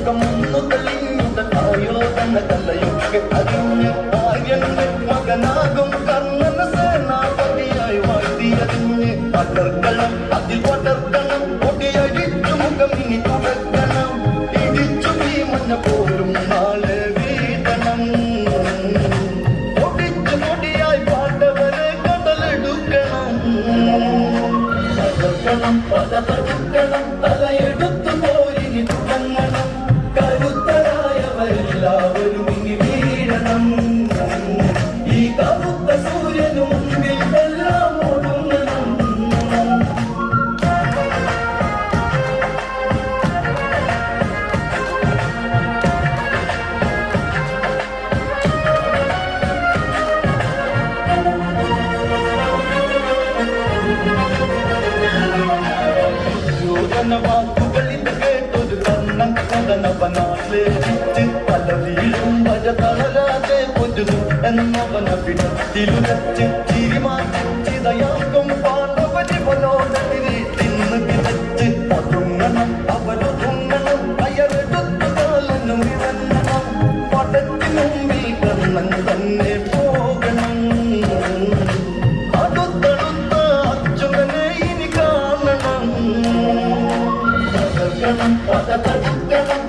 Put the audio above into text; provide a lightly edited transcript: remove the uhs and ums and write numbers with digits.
മുഖമൊന്നു തെളിഞ്ഞുടനായോ തന്ന കലയൊക്കെ അറിഞ്ഞ് ആര്യന്റെ മകനാകും കർണന സേനാപതിയായി വാഴ്ത്തിയറിഞ്ഞ് പടർക്കണം അതിൽ പടർക്കണം പൊടിയടിച്ചു മുഖം ഇനി തുടക്കണം ഇടിച്ചു ഭീമന പോലും നാളെ വീഴണം പൊടിച്ചു പൊടിയായി പാട്ടവരെ കടലെടുക്കണം പടർക്കണം പടപടുക്കണം തലയെടുത്തു പോരിനി തുടങ്ങണം കരുത്തരായവരെല്ലാവരും ഇനി വീഴണം ഈ കറുത്ത സൂര്യനു മുമ്പിൽ എല്ലാം ഒടുങ്ങണം വാക്കുകളിൽ കേട്ടൊരു കണ്ണൻ കഥനവനാശ്ലേഷിച്ച് പല വീഴും വര തളരാതെ പൊരുതും എന്നവന പിടത്തിലുരച്ച് ചിരിമാറ്റിതയാക്കും പാണ്ഡവരിവനോടതിരി തിന്ന് കിതച്ച് ഒതുങ്ങണം അവരൊതുങ്ങണം അയറെടുത്തു കാലനും ഇറങ്ങണം പടത്തിനു മുമ്പിൽ കണ്ണൻ തന്നെ പോകണം അടുത്തടുത്ത അച്യുതനെ ഇനി കാണണം പടതടുക്കണം